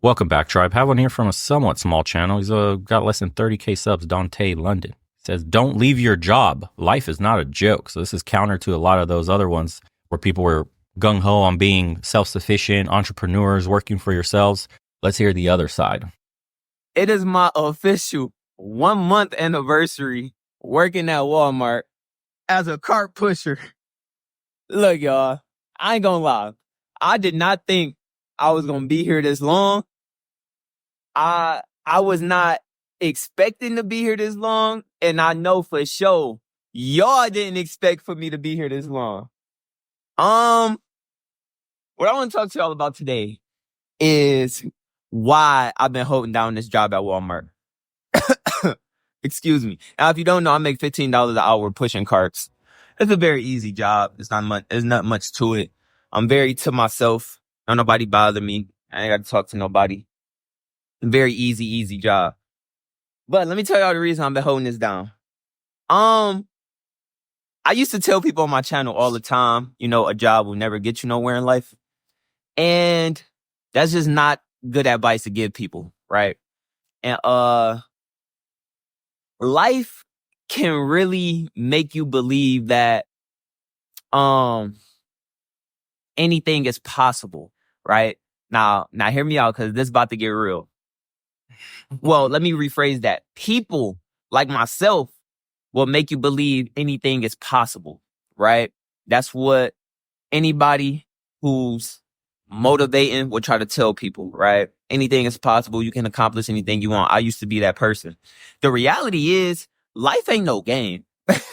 Welcome back, Tribe. Have one here from a somewhat small channel. He's got less than 30K subs, Dante London. Says, don't leave your job. Life is not a joke. So this is counter to a lot of those other ones where people were gung-ho on being self-sufficient, entrepreneurs, working for yourselves. Let's hear the other side. It is my official 1 month anniversary working at Walmart as a cart pusher. Look, y'all, I ain't gonna lie. I did not think I was gonna be here this long. I was not expecting to be here this long, and I know for sure y'all didn't expect for me to be here this long. What I want to talk to y'all about today is why I've been holding down this job at Walmart. Excuse me. Now, if you don't know, I make $15 an hour pushing carts. It's a very easy job. It's not much. There's not much to it. I'm very to myself. Don't nobody bother me. I ain't got to talk to nobody. Very easy job. But let me tell y'all the reason I've been holding this down. I used to tell people on my channel all the time, a job will never get you nowhere in life. And that's just not good advice to give people, right? And life can really make you believe that anything is possible, right? Now hear me out, because this is about to get real. Well, let me rephrase that. People like myself will make you believe anything is possible, right? That's what anybody who's motivating will try to tell people, right? Anything is possible. You can accomplish anything you want. I used to be that person. The reality is life ain't no game.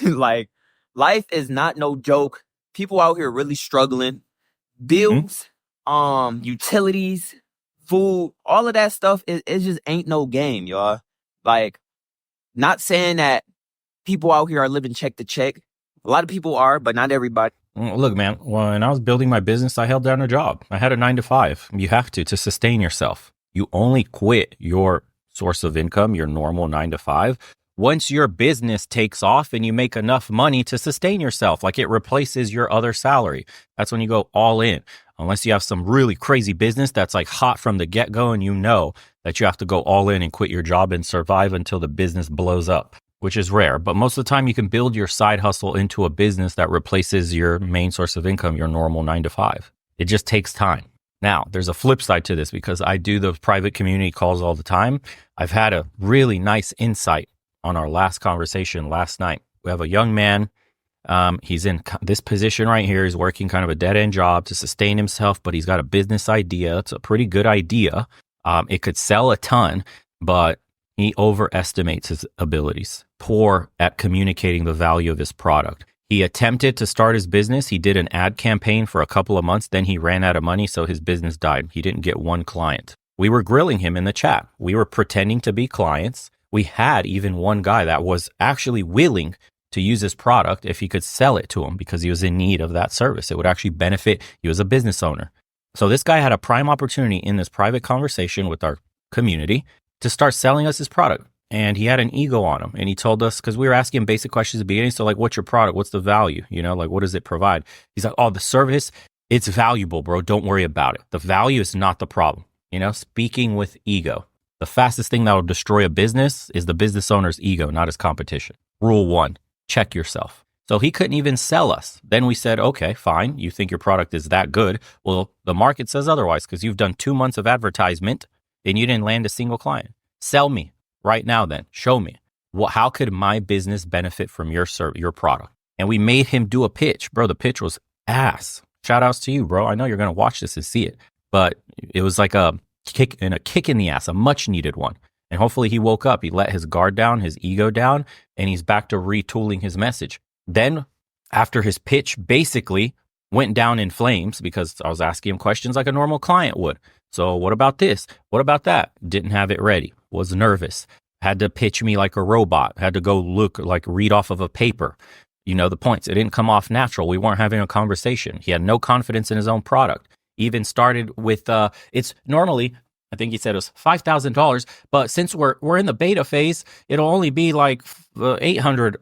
Like, life is not no joke. People out here really struggling. Bills, utilities, food, all of that stuff, it just ain't no game, y'all. Like, not saying that people out here are living check to check. A lot of people are, but not everybody. Look, man, when I was building my business, I held down a job. I had a 9 to 5. You have to sustain yourself. You only quit your source of income, your normal 9 to 5, once your business takes off and you make enough money to sustain yourself, like it replaces your other salary. That's when you go all in. Unless you have some really crazy business that's like hot from the get-go and you know that you have to go all in and quit your job and survive until the business blows up, which is rare. But most of the time you can build your side hustle into a business that replaces your main source of income, your normal 9 to 5. It just takes time. Now, there's a flip side to this because I do those private community calls all the time. I've had a really nice insight on our last conversation last night. We have a young man. He's in this position right here. He's working kind of a dead end job to sustain himself, but he's got a business idea. It's a pretty good idea. It could sell a ton, but he overestimates his abilities, poor at communicating the value of his product. He attempted to start his business. He did an ad campaign for a couple of months. Then he ran out of money, so his business died. He didn't get one client. We were grilling him in the chat. We were pretending to be clients. We had even one guy that was actually willing to use his product if he could sell it to him because he was in need of that service. It would actually benefit you as a business owner. So this guy had a prime opportunity in this private conversation with our community to start selling us his product. And he had an ego on him. And he told us, because we were asking him basic questions at the beginning. So like, what's your product? What's the value? Like, what does it provide? He's like, oh, the service, it's valuable, bro. Don't worry about it. The value is not the problem. Speaking with ego. The fastest thing that will destroy a business is the business owner's ego, not his competition. Rule 1, check yourself. So he couldn't even sell us. Then we said, okay, fine. You think your product is that good. Well, the market says otherwise because you've done 2 months of advertisement and you didn't land a single client. Sell me right now then. Show me. How could my business benefit from your product? And we made him do a pitch. Bro, the pitch was ass. Shout outs to you, bro. I know you're going to watch this and see it. But it was like a kick in the ass, a much needed one. And hopefully he woke up, he let his guard down, his ego down, and he's back to retooling his message. Then after his pitch basically went down in flames because I was asking him questions like a normal client would. So what about this? What about that? Didn't have it ready, was nervous, had to pitch me like a robot, had to go read off of a paper, the points. It didn't come off natural. We weren't having a conversation. He had no confidence in his own product. Even started with, it's normally, I think he said it was $5,000, but since we're in the beta phase, it'll only be like 800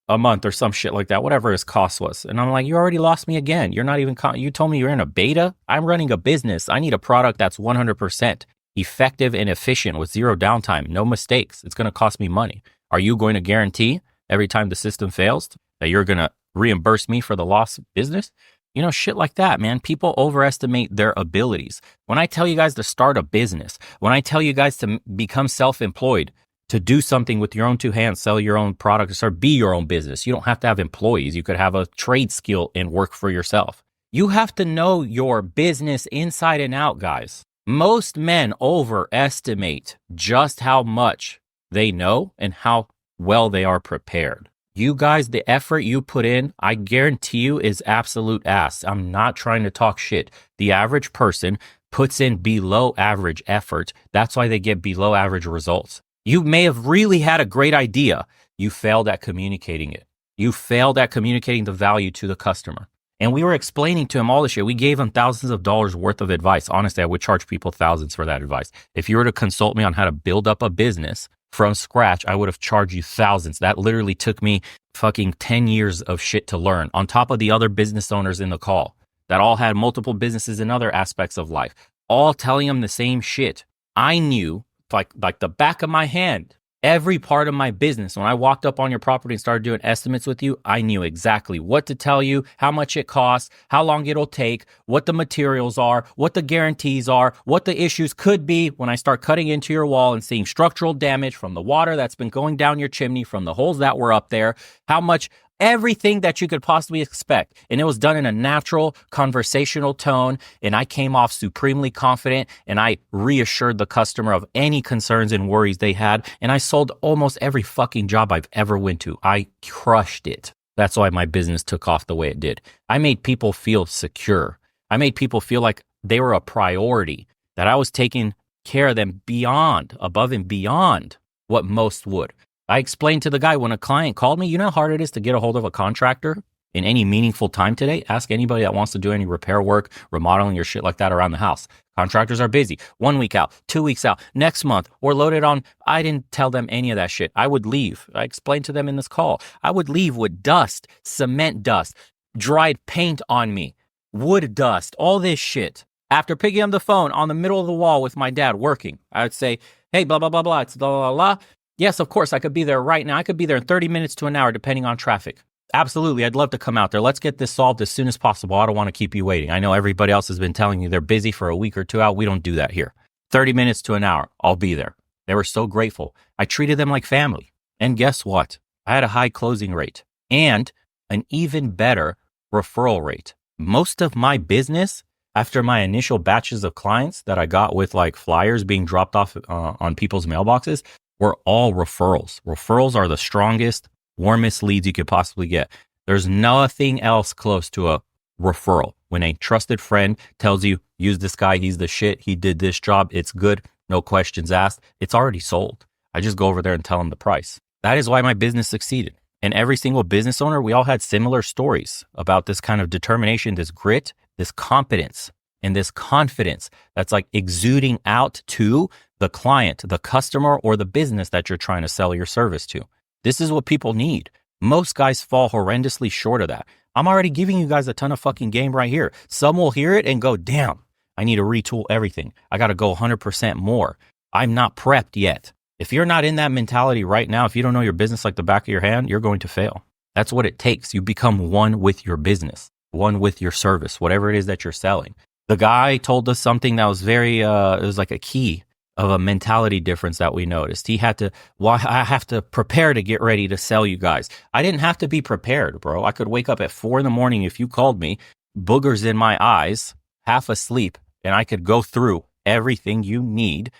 a month or some shit like that, whatever his cost was. And I'm like, you already lost me again. You're not even, you told me you're in a beta. I'm running a business. I need a product that's 100% effective and efficient with zero downtime, no mistakes. It's going to cost me money. Are you going to guarantee every time the system fails that you're going to reimburse me for the lost business? You know, shit like that, man. People overestimate their abilities. When I tell you guys to start a business, when I tell you guys to become self-employed, to do something with your own two hands, sell your own product, or be your own business. You don't have to have employees. You could have a trade skill and work for yourself. You have to know your business inside and out, guys. Most men overestimate just how much they know and how well they are prepared. You guys, the effort you put in, I guarantee you is absolute ass. I'm not trying to talk shit. The average person puts in below average effort. That's why they get below average results. You may have really had a great idea. You failed at communicating it. You failed at communicating the value to the customer. And we were explaining to him all this shit. We gave him thousands of dollars worth of advice. Honestly, I would charge people thousands for that advice. If you were to consult me on how to build up a business from scratch, I would have charged you thousands. That literally took me fucking 10 years of shit to learn, on top of the other business owners in the call that all had multiple businesses in other aspects of life, all telling them the same shit. I knew like the back of my hand, every part of my business. When I walked up on your property and started doing estimates with you, I knew exactly what to tell you, how much it costs, how long it'll take, what the materials are, what the guarantees are, what the issues could be when I start cutting into your wall and seeing structural damage from the water that's been going down your chimney, from the holes that were up there, how much, everything that you could possibly expect. And it was done in a natural conversational tone. And I came off supremely confident, and I reassured the customer of any concerns and worries they had. And I sold almost every fucking job I've ever went to. I crushed it. That's why my business took off the way it did. I made people feel secure. I made people feel like they were a priority, that I was taking care of them above and beyond what most would. I explained to the guy, when a client called me, you know how hard it is to get a hold of a contractor in any meaningful time today? Ask anybody that wants to do any repair work, remodeling, or shit like that around the house. Contractors are busy. 1 week out, 2 weeks out, next month, or loaded on. I didn't tell them any of that shit. I would leave. I explained to them in this call. I would leave with dust, cement dust, dried paint on me, wood dust, all this shit. After picking up the phone on the middle of the wall with my dad working, I would say, hey, blah, blah, blah, blah, it's blah, blah, blah. Yes, of course, I could be there right now. I could be there in 30 minutes to an hour, depending on traffic. Absolutely, I'd love to come out there. Let's get this solved as soon as possible. I don't want to keep you waiting. I know everybody else has been telling you they're busy for a week or two out. We don't do that here. 30 minutes to an hour, I'll be there. They were so grateful. I treated them like family. And guess what? I had a high closing rate and an even better referral rate. Most of my business, after my initial batches of clients that I got with like flyers being dropped off on people's mailboxes, were all referrals. Referrals are the strongest, warmest leads you could possibly get. There's nothing else close to a referral. When a trusted friend tells you, use this guy, he's the shit, he did this job, it's good, no questions asked, it's already sold. I just go over there and tell them the price. That is why my business succeeded. And every single business owner, we all had similar stories about this kind of determination, this grit, this competence, and this confidence that's like exuding out to the client, the customer, or the business that you're trying to sell your service to. This is what people need. Most guys fall horrendously short of that. I'm already giving you guys a ton of fucking game right here. Some will hear it and go, damn, I need to retool everything. I got to go 100% more. I'm not prepped yet. If you're not in that mentality right now, if you don't know your business like the back of your hand, you're going to fail. That's what it takes. You become one with your business, one with your service, whatever it is that you're selling. The guy told us something that was very, it was like a key of a mentality difference that we noticed. He had to, well, I have to prepare to get ready to sell you guys. I didn't have to be prepared, bro. I could wake up at 4 a.m. if you called me, boogers in my eyes, half asleep, and I could go through everything you need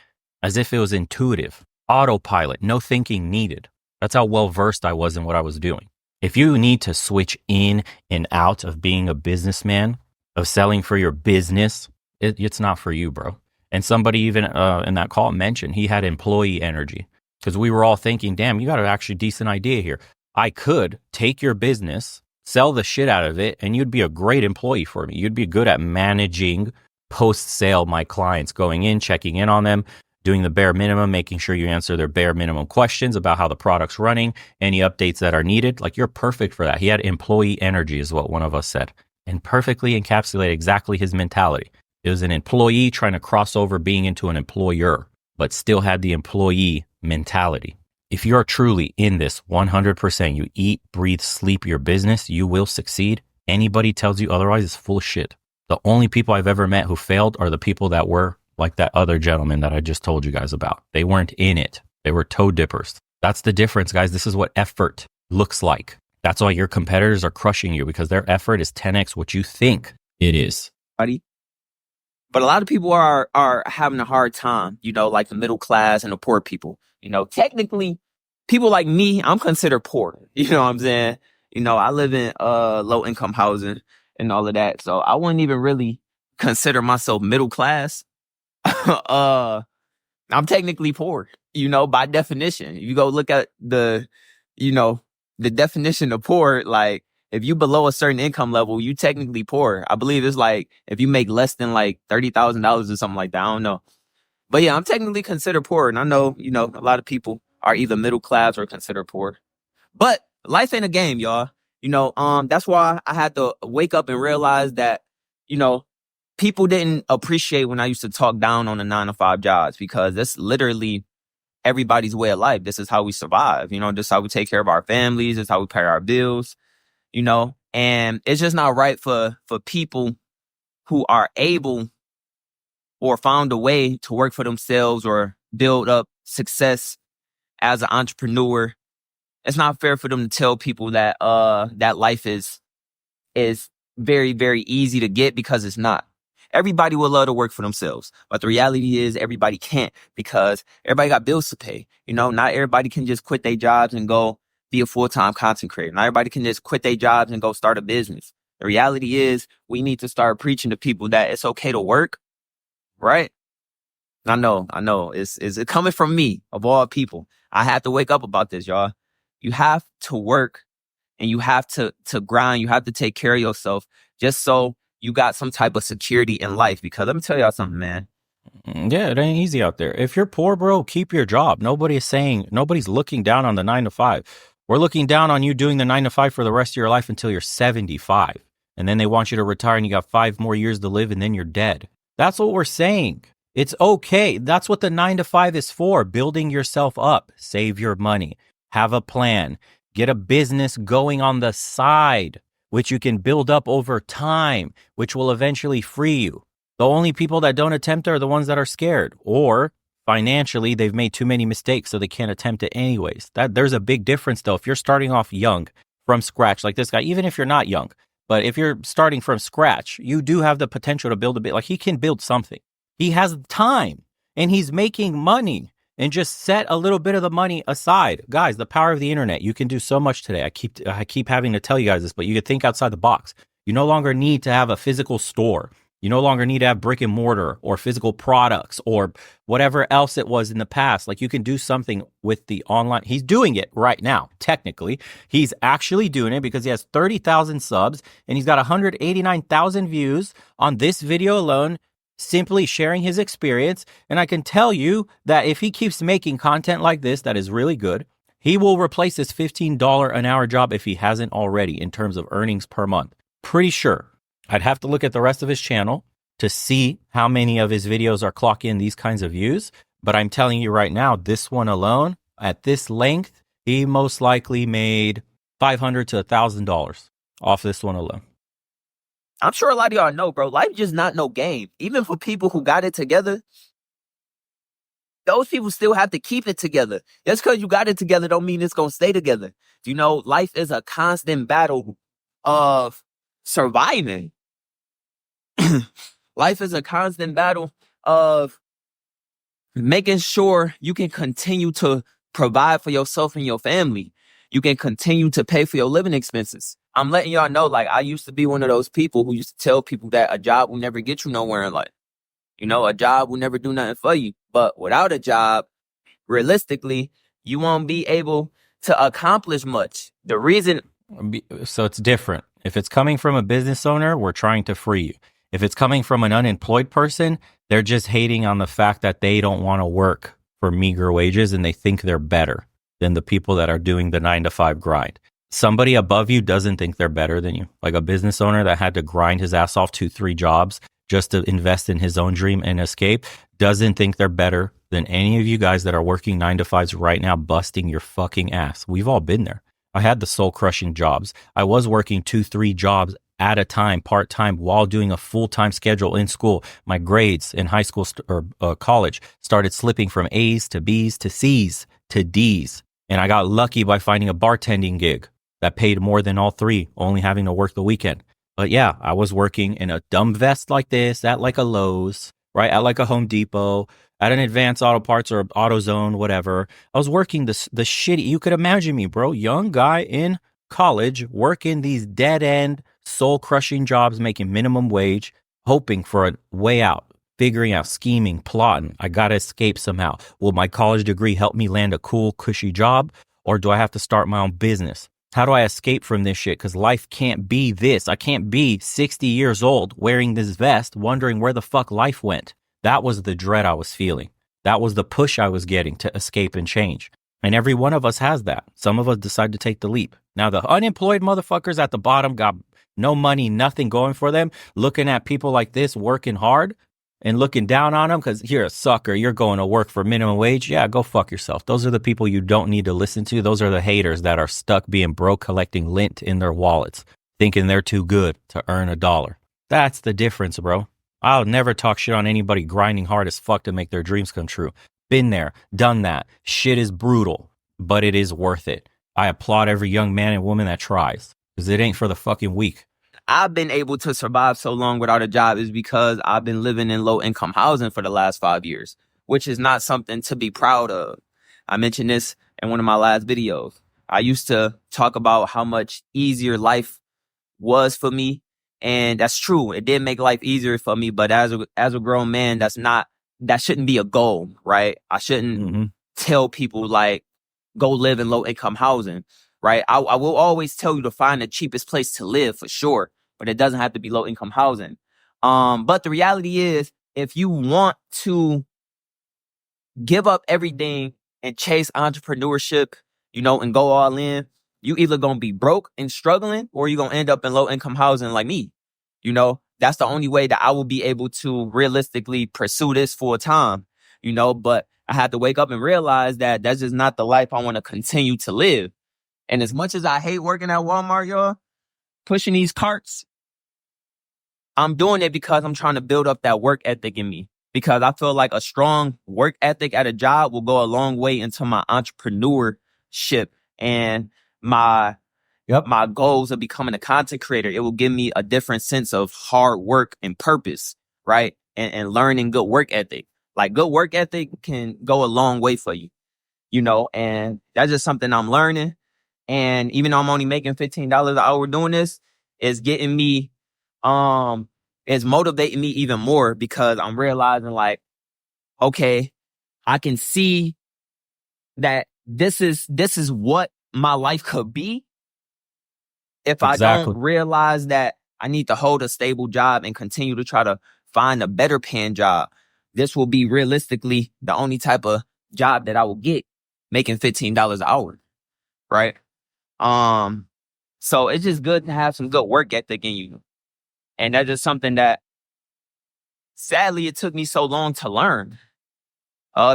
as if it was intuitive, autopilot, no thinking needed. That's how well versed I was in what I was doing. If you need to switch in and out of being a businessman, of selling for your business, it's not for you, bro. And somebody even in that call mentioned he had employee energy, because we were all thinking, damn, you got an actually decent idea here. I could take your business, sell the shit out of it, and you'd be a great employee for me. You'd be good at managing post-sale my clients, going in, checking in on them, doing the bare minimum, making sure you answer their bare minimum questions about how the product's running, any updates that are needed. Like, you're perfect for that. He had employee energy is what one of us said, and perfectly encapsulated exactly his mentality. It was an employee trying to cross over being into an employer, but still had the employee mentality. If you are truly in this 100%, you eat, breathe, sleep your business, you will succeed. Anybody tells you otherwise is full of shit. The only people I've ever met who failed are the people that were like that other gentleman that I just told you guys about. They weren't in it. They were toe dippers. That's the difference, guys. This is what effort looks like. That's why your competitors are crushing you, because their effort is 10x what you think it is. But a lot of people are having a hard time, like the middle class and the poor people. Technically, people like me, I'm considered poor. You know what I'm saying? I live in low income housing and all of that. So I wouldn't even really consider myself middle class. I'm technically poor, by definition. You go look at the definition of poor, like, if you below a certain income level, you technically poor. I believe it's like if you make less than like $30,000 or something like that. I don't know. But yeah, I'm technically considered poor. And I know, a lot of people are either middle class or considered poor. But life ain't a game, y'all. That's why I had to wake up and realize that, people didn't appreciate when I used to talk down on the 9-to-5 jobs, because that's literally everybody's way of life. This is how we survive. This is how we take care of our families. This is how we pay our bills. And it's just not right for people who are able or found a way to work for themselves or build up success as an entrepreneur. It's not fair for them to tell people that that life is very, very easy to get, because it's not. Everybody would love to work for themselves, but the reality is everybody can't, because everybody got bills to pay. Not everybody can just quit their jobs and go be a full-time content creator. Not everybody can just quit their jobs and go start a business. The reality is we need to start preaching to people that it's okay to work, right? I know. It's coming from me, of all people. I have to wake up about this, y'all. You have to work and you have to grind. You have to take care of yourself just so you got some type of security in life. Because let me tell y'all something, man. Yeah, it ain't easy out there. If you're poor, bro, keep your job. Nobody's looking down on the 9-to-5. We're looking down on you doing the 9-to-5 for the rest of your life until you're 75. And then they want you to retire and you got 5 more years to live and then you're dead. That's what we're saying. It's okay. That's what the 9-to-5 is for. Building yourself up. Save your money. Have a plan. Get a business going on the side, which you can build up over time, which will eventually free you. The only people that don't attempt are the ones that are scared, or financially they've made too many mistakes so they can't attempt it anyways. There's a big difference though. If you're starting off young from scratch like this guy, even if you're not young, but if you're starting from scratch, you do have the potential to build a bit. Like, he can build something. He has time and he's making money, and just set a little bit of the money aside. Guys, the power of the internet. You can do so much today. I keep having to tell you guys this, but you can think outside the box. You no longer need to have a physical store. You no longer need to have brick and mortar or physical products or whatever else it was in the past. Like, you can do something with the online. He's doing it right now. Technically, he's actually doing it because he has 30,000 subs and he's got 189,000 views on this video alone, simply sharing his experience. And I can tell you that if he keeps making content like this, that is really good, he will replace his $15 an hour job if he hasn't already in terms of earnings per month. Pretty sure. I'd have to look at the rest of his channel to see how many of his videos are clocking these kinds of views. But I'm telling you right now, this one alone, at this length, he most likely made $500 to $1,000 off this one alone. I'm sure a lot of y'all know, bro, life just not no game. Even for people who got it together, those people still have to keep it together. Just because you got it together don't mean it's going to stay together. Life is a constant battle of surviving. Life is a constant battle of making sure you can continue to provide for yourself and your family. You can continue to pay for your living expenses. I'm letting y'all know, like, I used to be one of those people who used to tell people that a job will never get you nowhere in life. A job will never do nothing for you. But without a job, realistically, you won't be able to accomplish much. The reason... So it's different. If it's coming from a business owner, we're trying to free you. If it's coming from an unemployed person, they're just hating on the fact that they don't want to work for meager wages and they think they're better than the people that are doing the 9 to 5 grind. Somebody above you doesn't think they're better than you. Like a business owner that had to grind his ass off 2, 3 jobs just to invest in his own dream and escape doesn't think they're better than any of you guys that are working 9 to 5s right now, busting your fucking ass. We've all been there. I had the soul crushing jobs. I was working 2, 3 jobs at a time, part time, while doing a full time schedule in school. My grades in high school or college started slipping from A's to B's to C's to D's. And I got lucky by finding a bartending gig that paid more than all 3, only having to work the weekend. But yeah, I was working in a dumb vest like this at like a Lowe's, right? At like a Home Depot, at an Advanced Auto Parts or AutoZone, whatever. I was working the shitty, you could imagine me, bro, young guy in college working these dead end, soul crushing jobs, making minimum wage, hoping for a way out, figuring out, scheming, plotting. I got to escape somehow. Will my college degree help me land a cool, cushy job? Or do I have to start my own business? How do I escape from this shit? Because life can't be this. I can't be 60 years old wearing this vest, wondering where the fuck life went. That was the dread I was feeling. That was the push I was getting to escape and change. And every one of us has that. Some of us decide to take the leap. Now, the unemployed motherfuckers at the bottom got no money, nothing going for them, looking at people like this working hard and looking down on them because you're a sucker. You're going to work for minimum wage. Yeah, go fuck yourself. Those are the people you don't need to listen to. Those are the haters that are stuck being broke, collecting lint in their wallets, thinking they're too good to earn $1. That's the difference, bro. I'll never talk shit on anybody grinding hard as fuck to make their dreams come true. Been there, done that. Shit is brutal, but it is worth it. I applaud every young man and woman that tries because it ain't for the fucking weak. I've been able to survive so long without a job is because I've been living in low income housing for the last 5 years, which is not something to be proud of. I mentioned this in one of my last videos. I used to talk about how much easier life was for me. And that's true. It did make life easier for me. But as a grown man, that shouldn't be a goal, right? I shouldn't tell people like, go live in low income housing, right? I will always tell you to find the cheapest place to live for sure, but it doesn't have to be low income housing. But the reality is, if you want to give up everything and chase entrepreneurship, and go all in, you either gonna be broke and struggling or you're gonna end up in low income housing like me. That's the only way that I will be able to realistically pursue this full time, but I had to wake up and realize that that's just not the life I want to continue to live. And as much as I hate working at Walmart, y'all, pushing these carts, I'm doing it because I'm trying to build up that work ethic in me. Because I feel like a strong work ethic at a job will go a long way into my entrepreneurship and my goals of becoming a content creator. It will give me a different sense of hard work and purpose, right? And learning good work ethic. Like good work ethic can go a long way for you, and that's just something I'm learning. And even though I'm only making $15 an hour doing this, it's getting me, it's motivating me even more because I'm realizing like, okay, I can see that this is what my life could be if I don't realize that I need to hold a stable job and continue to try to find a better paying job. This will be realistically the only type of job that I will get making $15 an hour. Right. So it's just good to have some good work ethic in you. And that's just something that sadly it took me so long to learn.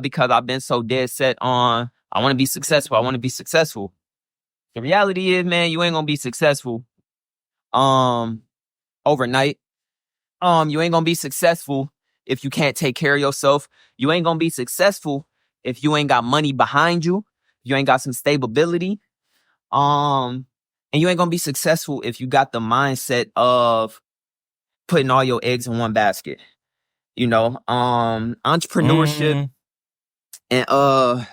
Because I've been so dead set on I want to be successful. I want to be successful. The reality is, man, you ain't gonna be successful overnight. You ain't gonna be successful if you can't take care of yourself. You ain't gonna be successful if you ain't got money behind you. You ain't got some stability. And you ain't gonna be successful if you got the mindset of putting all your eggs in one basket. Entrepreneurship and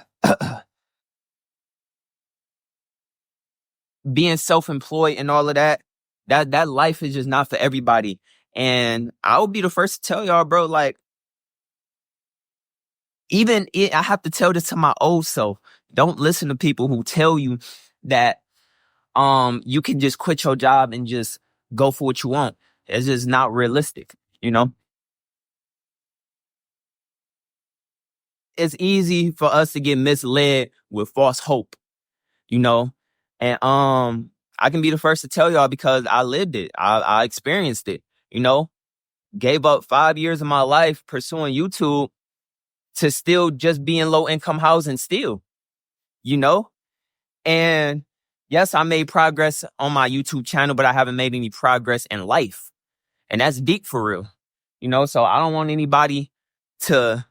being self-employed and all of that life is just not for everybody. And I will be the first to tell y'all, bro, like, I have to tell this to my old self. Don't listen to people who tell you that you can just quit your job and just go for what you want. It's just not realistic. you know? It's easy for us to get misled with false hope, you know? And I can be the first to tell y'all because I lived it. I experienced it, you know? Gave up 5 years of my life pursuing YouTube to still just be in low income housing still, you know? And yes, I made progress on my YouTube channel, but I haven't made any progress in life. And that's deep for real, you know? So I don't want anybody to,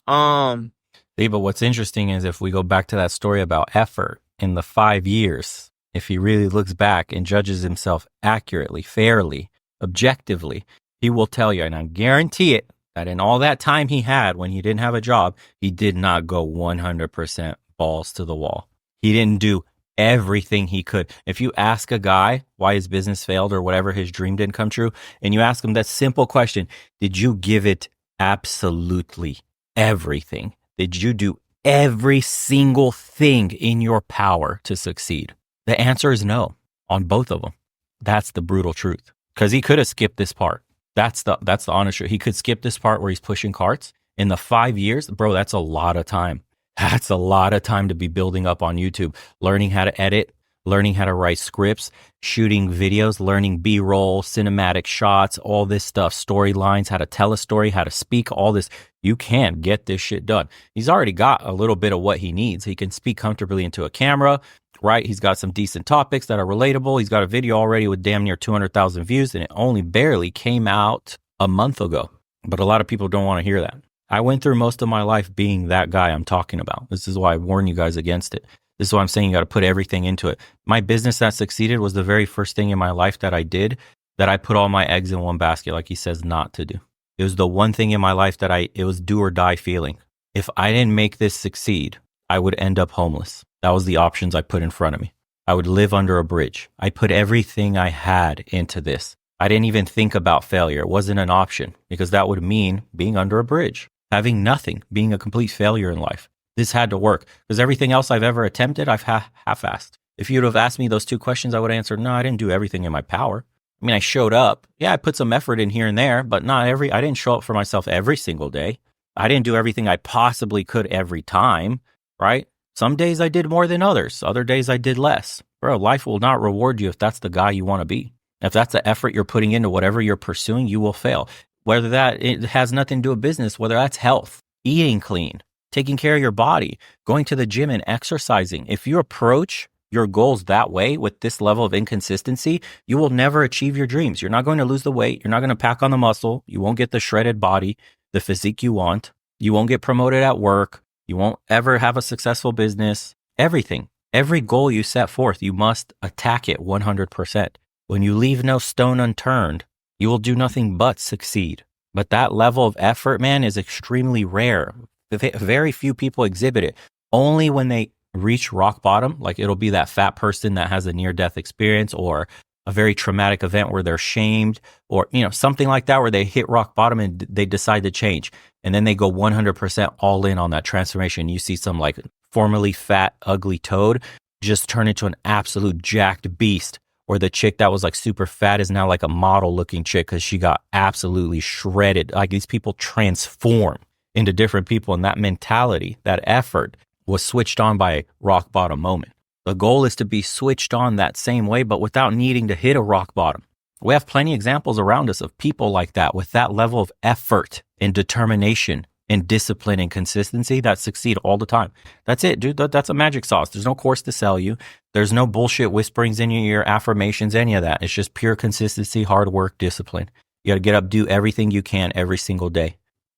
See, but what's interesting is if we go back to that story about effort in the 5 years, if he really looks back and judges himself accurately, fairly, objectively, he will tell you, and I guarantee it, that in all that time he had when he didn't have a job, he did not go 100% balls to the wall. He didn't do everything he could. If you ask a guy why his business failed or whatever, his dream didn't come true, and you ask him that simple question, did you give it absolutely everything? Did you do every single thing in your power to succeed? The answer is no on both of them. That's the brutal truth. Because he could have skipped this part. That's the honest truth. He could skip this part where he's pushing carts. In the 5 years, bro, that's a lot of time. That's a lot of time to be building up on YouTube, learning how to edit, learning how to write scripts, shooting videos, learning B-roll, cinematic shots, all this stuff, storylines, how to tell a story, how to speak, all this. You can get this shit done. He's already got a little bit of what he needs. He can speak comfortably into a camera, right? He's got some decent topics that are relatable. He's got a video already with damn near 200,000 views, and it only barely came out a month ago. But a lot of people don't want to hear that. I went through most of my life being that guy I'm talking about. This is why I warn you guys against it. This is why I'm saying you got to put everything into it. My business that succeeded was the very first thing in my life that I did that I put all my eggs in one basket, like he says not to do. It was the one thing in my life that it was do or die feeling. If I didn't make this succeed, I would end up homeless. That was the options I put in front of me. I would live under a bridge. I put everything I had into this. I didn't even think about failure. It wasn't an option because that would mean being under a bridge, having nothing, being a complete failure in life. This had to work because everything else I've ever attempted, I've half-assed. If you'd have asked me those two questions, I would have answered, no, I didn't do everything in my power. I mean, I showed up. Yeah, I put some effort in here and there, but I didn't show up for myself every single day. I didn't do everything I possibly could every time, right? Some days I did more than others. Other days I did less. Bro, life will not reward you if that's the guy you want to be. If that's the effort you're putting into whatever you're pursuing, you will fail. Whether it has nothing to do with business, whether that's health, eating clean, taking care of your body, going to the gym and exercising. If you approach your goals that way with this level of inconsistency, you will never achieve your dreams. You're not going to lose the weight. You're not going to pack on the muscle. You won't get the shredded body, the physique you want. You won't get promoted at work. You won't ever have a successful business. Everything, every goal you set forth, you must attack it 100%. When you leave no stone unturned, you will do nothing but succeed. But that level of effort, man, is extremely rare. Very few people exhibit it. Only when they reach rock bottom, like it'll be that fat person that has a near-death experience or a very traumatic event where they're shamed or, something like that where they hit rock bottom and they decide to change. And then they go 100% all in on that transformation. You see some like formerly fat, ugly toad just turn into an absolute jacked beast. Or the chick that was like super fat is now like a model looking chick because she got absolutely shredded. Like these people transform into different people. And that mentality, that effort was switched on by a rock bottom moment. The goal is to be switched on that same way, but without needing to hit a rock bottom. We have plenty of examples around us of people like that with that level of effort and determination and discipline and consistency that succeed all the time. That's it, dude. That's a magic sauce. There's no course to sell you. There's no bullshit whisperings in your ear, affirmations, any of that. It's just pure consistency, hard work, discipline. You got to get up, do everything you can every single day.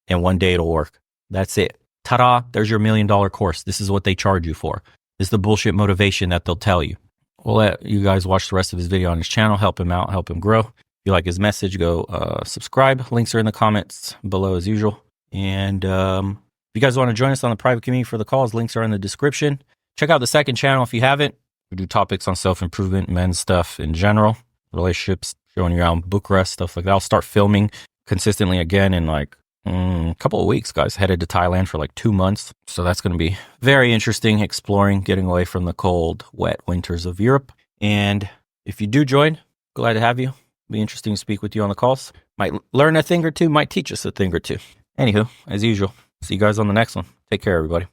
And one day it'll work. That's it. Ta-da, there's your $1 million course. This is what they charge you for. This is the bullshit motivation that they'll tell you. We'll let you guys watch the rest of his video on his channel, help him out, help him grow. If you like his message, go subscribe. Links are in the comments below as usual. And if you guys want to join us on the private community for the calls, links are in the description. Check out the second channel if you haven't. We do topics on self-improvement, men's stuff in general, relationships, showing you around book rest, stuff like that. I'll start filming consistently again in like a couple of weeks, guys. Headed to Thailand for like 2 months. So that's going to be very interesting, exploring, getting away from the cold, wet winters of Europe. And if you do join, glad to have you. Be interesting to speak with you on the calls. Might learn a thing or two, might teach us a thing or two. Anywho, as usual, see you guys on the next one. Take care, everybody.